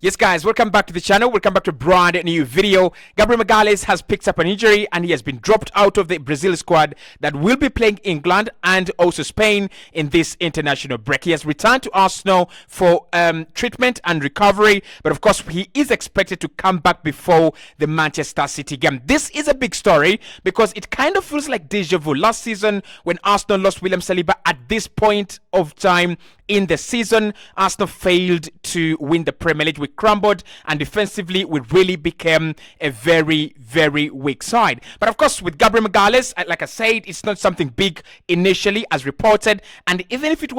Yes, guys, welcome back to the channel. Welcome back to a brand new video. Gabriel Magalhaes has picked up an injury and he has been dropped out of the Brazil squad that will be playing England and also Spain in this international break. He has returned to Arsenal for treatment and recovery, but of course, he is expected to come back before the Manchester City game. This is a big story because it kind of feels like deja vu. Last season, when Arsenal lost William Saliba at this point of time in the season, Arsenal failed to win the Premier League. We crumbled, and defensively, we really became a very, very weak side. But of course, with Gabriel Magalhaes, like I said, it's not something big initially, as reported. And even if it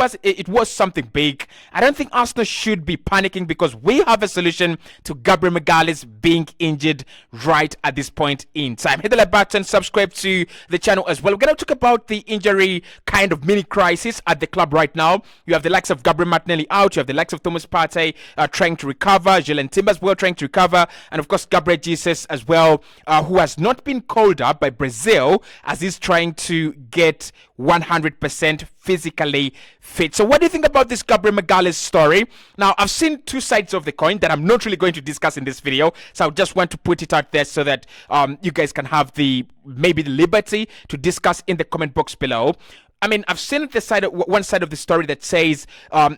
was something big, I don't think Arsenal should be panicking because we have a solution to Gabriel Magalhaes being injured right at this point in time. Hit the like button, subscribe to the channel as well. We're going to talk about the injury kind of mini crisis at the club right now. You have the likes of Gabriel Martinelli out, you have the likes of Thomas Partey trying to recover, Jiri Timba as well trying to recover, and of course Gabriel Jesus as well, who has not been called up by Brazil as he's trying to get 100% physically fit. So what do you think about this Gabriel Magalhaes story? Now, I've seen two sides of the coin that I'm not really going to discuss in this video, so I just want to put it out there so that you guys can have maybe the liberty to discuss in the comment box below. I mean, I've seen one side of the story that says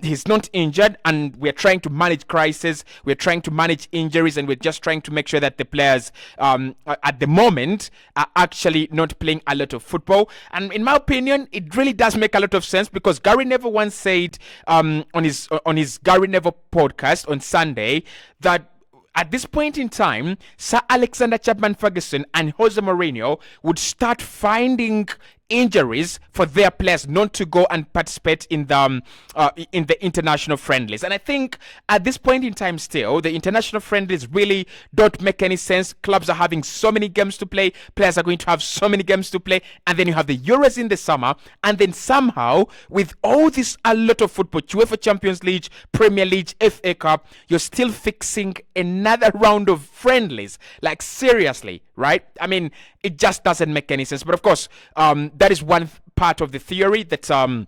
he's not injured and we're trying to manage crisis, we're trying to manage injuries, and we're just trying to make sure that the players at the moment are actually not playing a lot of football. And in my opinion, it really does make a lot of sense because Gary Neville once said on his Gary Neville podcast on Sunday that at this point in time, Sir Alexander Chapman-Ferguson and Jose Mourinho would start finding injuries for their players not to go and participate in the international friendlies. And I think at this point in time still, the international friendlies really don't make any sense. Clubs are having so many games to play, players are going to have so many games to play, and then you have the Euros in the summer, and then somehow with all this a lot of football, UEFA Champions League, Premier League, FA Cup, you're still fixing another round of friendlies. Like seriously, right? I mean, it just doesn't make any sense. But of course, that is one part of the theory that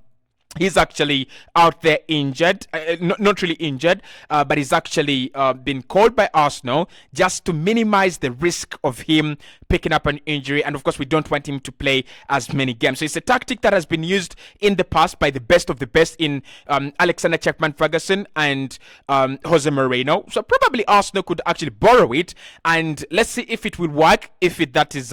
he's actually out there injured, not really injured, but he's actually been called by Arsenal just to minimize the risk of him picking up an injury. And of course, we don't want him to play as many games. So it's a tactic that has been used in the past by the best of the best in Alexander Chapman-Ferguson and Jose Mourinho. So probably Arsenal could actually borrow it, and let's see if it will work, if that is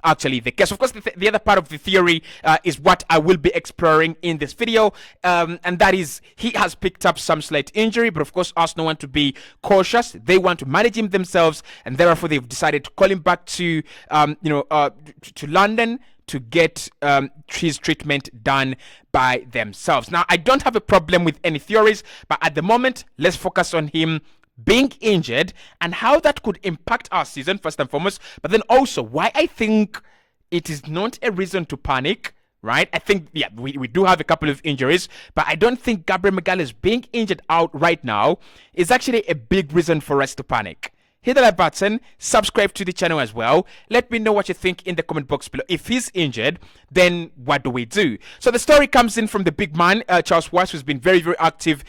actually the case. Of course, the other part of the theory is what I will be exploring in this video. And that is, he has picked up some slight injury, but of course Arsenal want to be cautious. They want to manage him themselves, and therefore they've decided to call him back to to London to get his treatment done by themselves. Now, I don't have a problem with any theories, but at the moment, let's focus on him being injured and how that could impact our season first and foremost, but then also why I think it is not a reason to panic. Right? I think, yeah, we do have a couple of injuries, but I don't think Gabriel Magalhaes being injured out right now is actually a big reason for us to panic. Hit the like button, subscribe to the channel as well. Let me know what you think in the comment box below. If he's injured, then what do we do? So the story comes in from the big man, Charles Weiss, who's been very, very active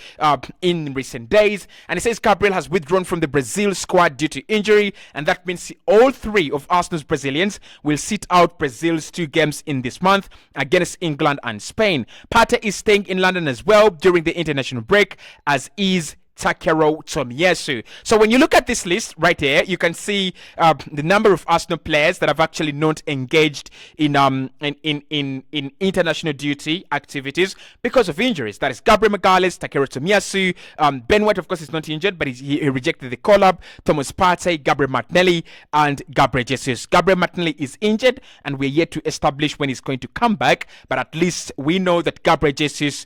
in recent days. And he says Gabriel has withdrawn from the Brazil squad due to injury. And that means all three of Arsenal's Brazilians will sit out Brazil's 2 games in this month against England and Spain. Partey is staying in London as well during the international break, as is Takero Tomiyasu. So when you look at this list right here, you can see the number of Arsenal players that have actually not engaged in international duty activities because of injuries. That is Gabriel Magalhaes, Takero Tomiyasu, Ben White, of course, is not injured, but he rejected the call-up. Thomas Partey, Gabriel Martinelli, and Gabriel Jesus. Gabriel Martinelli is injured, and we're yet to establish when he's going to come back, but at least we know that Gabriel Jesus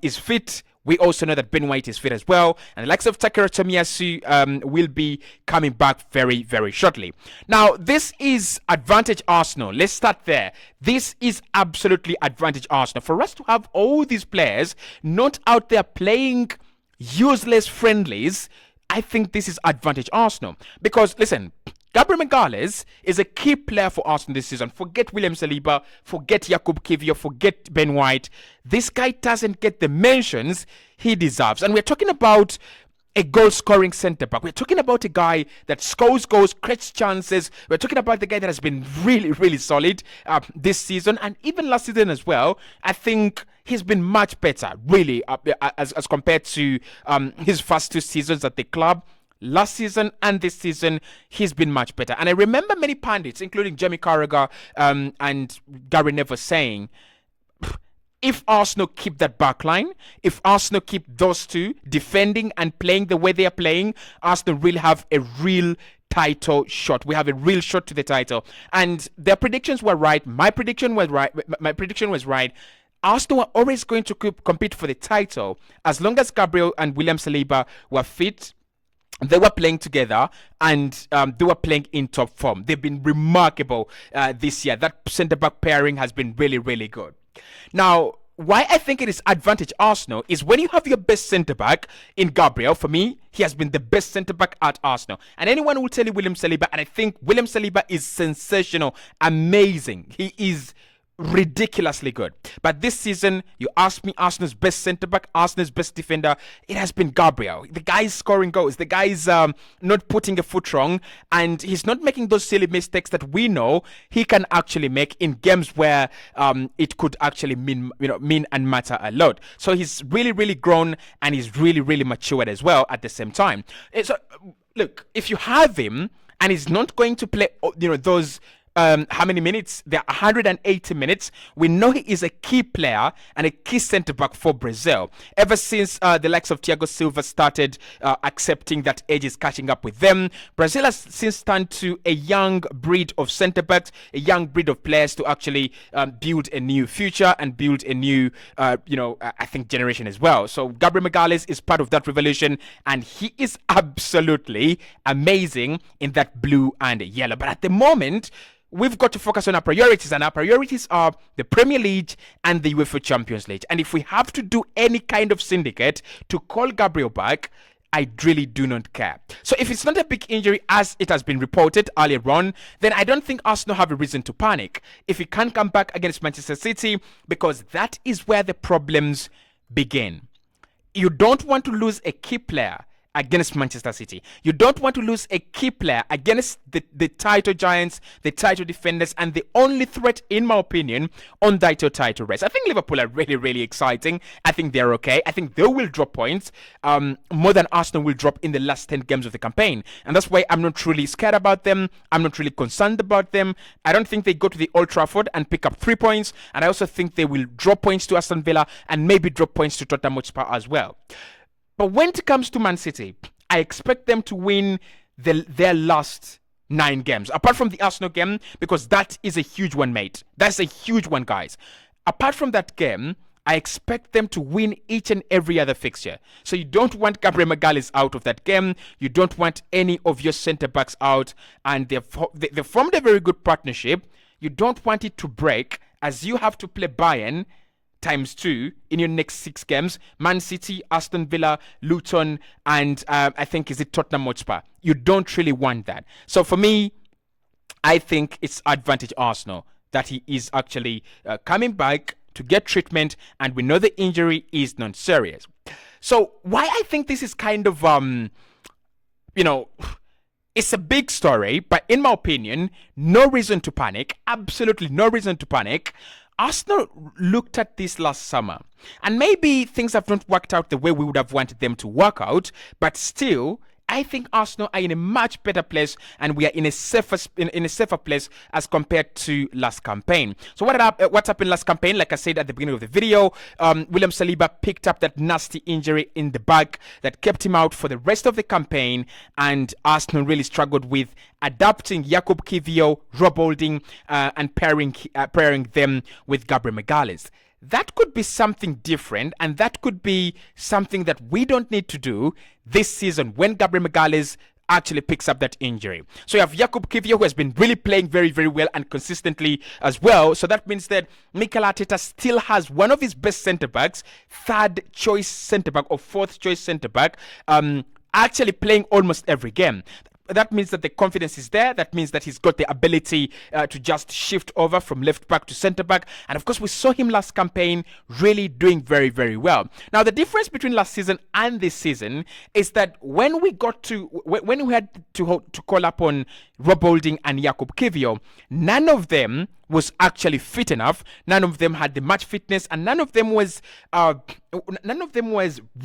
is fit. We also know that Ben White is fit as well. And the likes of Takero Tomiyasu will be coming back very, very shortly. Now, this is advantage Arsenal. Let's start there. This is absolutely advantage Arsenal. For us to have all these players not out there playing useless friendlies, I think this is advantage Arsenal. Because, listen, Gabriel Magalhaes is a key player for Arsenal this season. Forget William Saliba, forget Yakob Kio, forget Ben White. This guy doesn't get the mentions he deserves. And we're talking about a goal-scoring centre-back. We're talking about a guy that scores goals, creates chances. We're talking about the guy that has been really, really solid this season and even last season as well. I think he's been much better, really, as compared to his first 2 seasons at the club. Last season and this season, he's been much better. And I remember many pundits, including Jamie Carragher and Gary Neville, saying, if Arsenal keep that back line, if Arsenal keep those two defending and playing the way they are playing, Arsenal really have a real title shot. We have a real shot to the title. And their predictions were right. My prediction was right. My prediction was right. Arsenal were always going to compete for the title as long as Gabriel and William Saliba were fit. They were playing together and they were playing in top form. They've been remarkable this year. That centre-back pairing has been really, really good. Now, why I think it is advantage Arsenal is when you have your best centre-back in Gabriel. For me, he has been the best centre-back at Arsenal. And anyone will tell you William Saliba, and I think William Saliba is sensational, amazing. He is ridiculously good. But this season, you ask me, Arsenal's best centre-back, Arsenal's best defender, it has been Gabriel. The guy is scoring goals. The guy is not putting a foot wrong, and he's not making those silly mistakes that we know he can actually make in games where it could actually mean and matter a lot. So he's really, really grown, and he's really, really matured as well at the same time. So look, if you have him and he's not going to play, those how many minutes? There are 180 minutes. We know he is a key player and a key centre-back for Brazil. Ever since the likes of Thiago Silva started accepting that age is catching up with them, Brazil has since turned to a young breed of centre-backs, a young breed of players to actually build a new future and build a new, I think, generation as well. So Gabriel Magalhaes is part of that revolution, and he is absolutely amazing in that blue and yellow. But at the moment, we've got to focus on our priorities, and our priorities are the Premier League and the UEFA Champions League. And if we have to do any kind of syndicate to call Gabriel back, I really do not care. So if it's not a big injury as it has been reported earlier on, then I don't think Arsenal have a reason to panic if he can't come back against Manchester City, because that is where the problems begin. You don't want to lose a key player against Manchester City. You don't want to lose a key player against the title giants, the title defenders, and the only threat, in my opinion, on title race. I think Liverpool are really, really exciting. I think they're okay. I think they will drop points more than Arsenal will drop in the last 10 games of the campaign. And that's why I'm not really scared about them. I'm not really concerned about them. I don't think they go to the Old Trafford and pick up 3 points. And I also think they will drop points to Aston Villa and maybe drop points to Tottenham Hotspur as well. But when it comes to Man City, I expect them to win their last 9 games. Apart from the Arsenal game, because that is a huge one, mate. That's a huge one, guys. Apart from that game, I expect them to win each and every other fixture. So you don't want Gabriel Magalhaes out of that game. You don't want any of your centre-backs out. And they've formed a very good partnership. You don't want it to break, as you have to play Bayern ×2 in your next 6 games. Man City, Aston Villa, Luton, and I think is it Tottenham Hotspur. You don't really want that. So for me, I think it's advantage Arsenal that he is actually coming back to get treatment, and we know the injury is non-serious. So why I think this is kind of it's a big story, but in my opinion, no reason to panic. Absolutely no reason to panic. Arsenal looked at this last summer, and maybe things have not worked out the way we would have wanted them to work out, but still, I think Arsenal are in a much better place, and we are in a safer place as compared to last campaign. So what's happened last campaign? Like I said at the beginning of the video, William Saliba picked up that nasty injury in the back that kept him out for the rest of the campaign, and Arsenal really struggled with adapting Yakob Kio, Rob Holding, and pairing them with Gabriel Magalhaes. That could be something different, and that could be something that we don't need to do this season when Gabriel Magalhaes actually picks up that injury. So you have Yakob Kio, who has been really playing very, very well and consistently as well. So that means that Mikel Arteta still has one of his best centre-backs, 3rd choice centre-back or 4th choice centre-back, actually playing almost every game. that means that the confidence is there. That means that he's got the ability to just shift over from left back to centre back. And of course, we saw him last campaign really doing very, very well. Now, the difference between last season and this season is that when we had to call upon Rob Holding and Yakob Kio, none of them was actually fit enough. None of them had the match fitness, and none of them was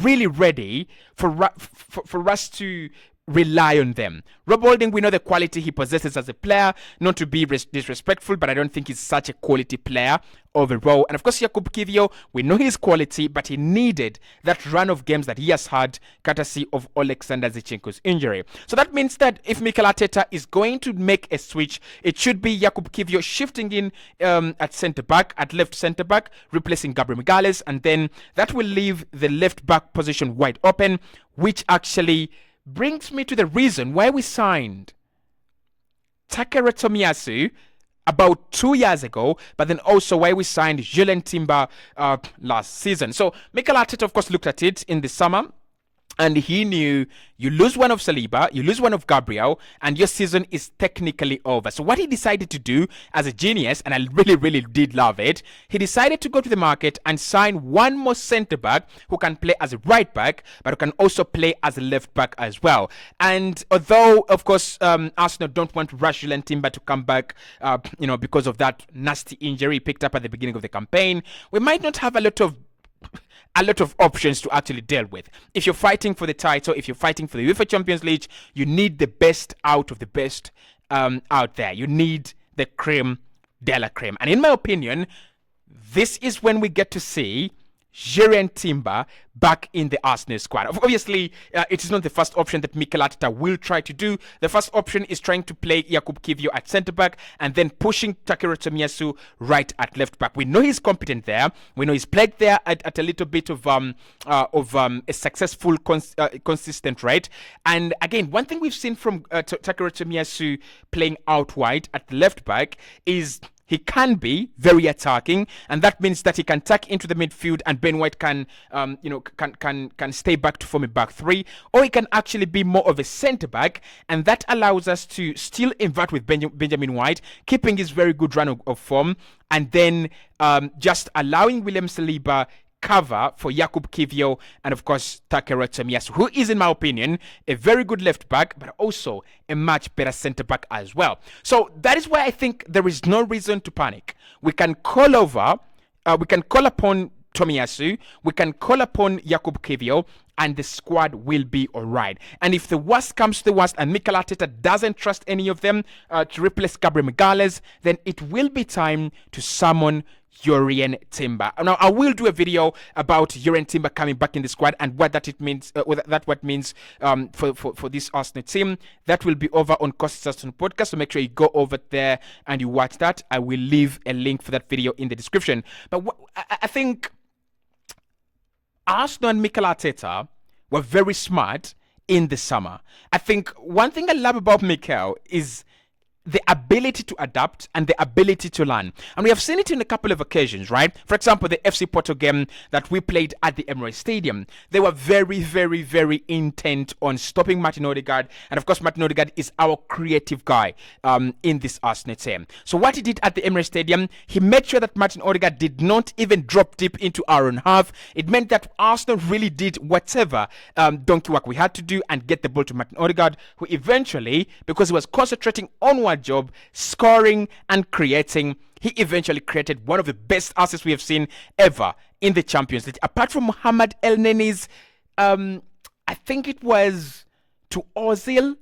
really ready for us to rely on them. Rob Holding, we know the quality he possesses as a player, not to be disrespectful, but I don't think he's such a quality player overall. And of course, Yakob Kio, we know his quality, but he needed that run of games that he has had, courtesy of Alexander Zichenko's injury. So that means that if Mikel Arteta is going to make a switch, it should be Yakob Kio shifting in at centre-back, at left centre-back, replacing Gabriel, and then that will leave the left-back position wide open, which actually brings me to the reason why we signed Takehiro Tomiyasu about 2 years ago, but then also why we signed Jiri Timba last season. So Mikel Arteta, of course, looked at it in the summer, and he knew you lose one of Saliba, you lose one of Gabriel, and your season is technically over. So what he decided to do as a genius, and I really, really did love it, he decided to go to the market and sign one more centre-back who can play as a right-back, but who can also play as a left-back as well. And although, of course, Arsenal don't want Jiri Timba to come back, because of that nasty injury he picked up at the beginning of the campaign, we might not have a lot of options to actually deal with. If you're fighting for the title, if you're fighting for the UEFA Champions League, you need the best out of the best out there. You need the creme de la creme. And in my opinion, this is when we get to see Jiri Timba back in the Arsenal squad. Obviously, it is not the first option that Mikel Arteta will try to do. The first option is trying to play Yakob Kio at centre-back and then pushing Takehiro Tomiyasu right at left-back. We know he's competent there. We know he's played there at a little bit of a successful, consistent rate. And again, one thing we've seen from Takehiro Tomiyasu playing out wide at left-back is he can be very attacking, and that means that he can tuck into the midfield, and Ben White can stay back to form a back three, or he can actually be more of a centre back, and that allows us to still invert with Benjamin White, keeping his very good run of form, and then just allowing William Saliba cover for Yakob Kio and of course Takehiro Tomiyasu, who is, in my opinion, a very good left back, but also a much better centre back as well. So that is why I think there is no reason to panic. We can call upon Tomiyasu, we can call upon Yakob Kio, and the squad will be alright. And if the worst comes to the worst and Mikel Arteta doesn't trust any of them to replace Gabriel, then it will be time to summon Jiri Timba. Now, I will do a video about Jiri Timba coming back in the squad and what that means for this Arsenal team. That will be over on Cossy podcast, so make sure you go over there and you watch that. I will leave a link for that video in the description. But I think Arsenal and Mikel Arteta were very smart in the summer. I think one thing I love about Mikel is the ability to adapt and the ability to learn. And we have seen it in a couple of occasions, right? For example, the FC Porto game that we played at the Emirates Stadium. They were very, very, very intent on stopping Martin Odegaard. And of course, Martin Odegaard is our creative guy in this Arsenal team. So what he did at the Emirates Stadium, he made sure that Martin Odegaard did not even drop deep into our own half. It meant that Arsenal really did whatever donkey work we had to do and get the ball to Martin Odegaard, who eventually, because he was concentrating on one job, scoring and creating, he eventually created one of the best assists we have seen ever in the Champions League. Apart from Mohamed El Neni's, I think it was to Ozil,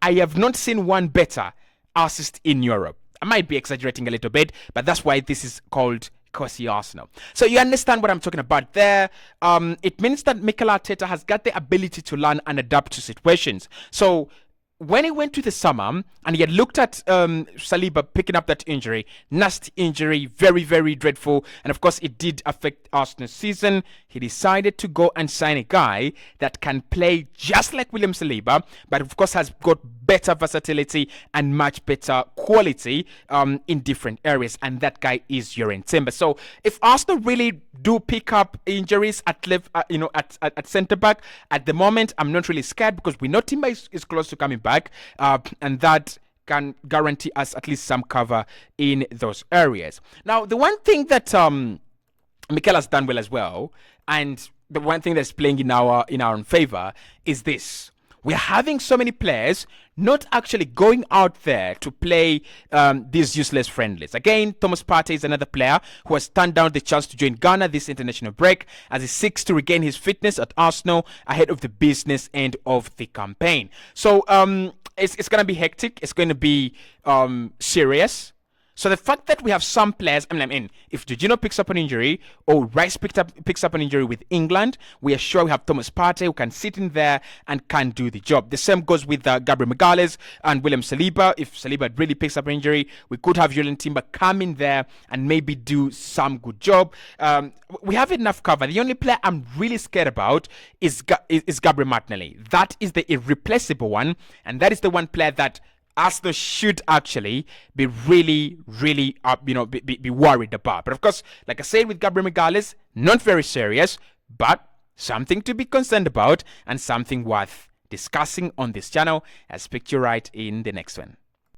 I have not seen one better assist in Europe. I might be exaggerating a little bit, but that's why this is called Cossy Arsenal. So you understand what I'm talking about there. It means that Mikel Arteta has got the ability to learn and adapt to situations. So when he went to the summer and he had looked at Saliba picking up that injury, nasty injury, very, very dreadful, and of course it did affect Arsenal's season, he decided to go and sign a guy that can play just like William Saliba, but of course has got better versatility and much better quality in different areas, and that guy is Jiri Timba. So if Arsenal really do pick up injuries at left, at centre back at the moment, I'm not really scared because we know Timba is close to coming back, and that can guarantee us at least some cover in those areas. Now, the one thing that Mikel has done well as well, and the one thing that's playing in our own favor, is this: we're having so many players not actually going out there to play these useless friendlies. Again, Thomas Partey is another player who has turned down the chance to join Ghana this international break as he seeks to regain his fitness at Arsenal ahead of the business end of the campaign. So it's going to be hectic. It's going to be serious. So the fact that we have some players, I mean, if Jorginho picks up an injury or Rice picks up an injury with England, we are sure we have Thomas Partey who can sit in there and can do the job. The same goes with Gabriel and William Saliba. If Saliba really picks up an injury, we could have Jiri Timba come in there and maybe do some good job. We have enough cover. The only player I'm really scared about is Gabriel Martinelli. That is the irreplaceable one, and that is the one player that Arsenal should actually be really, really, be worried about. But of course, like I said with Gabriel Magalhaes, not very serious, but something to be concerned about and something worth discussing on this channel. I'll speak to you right in the next one.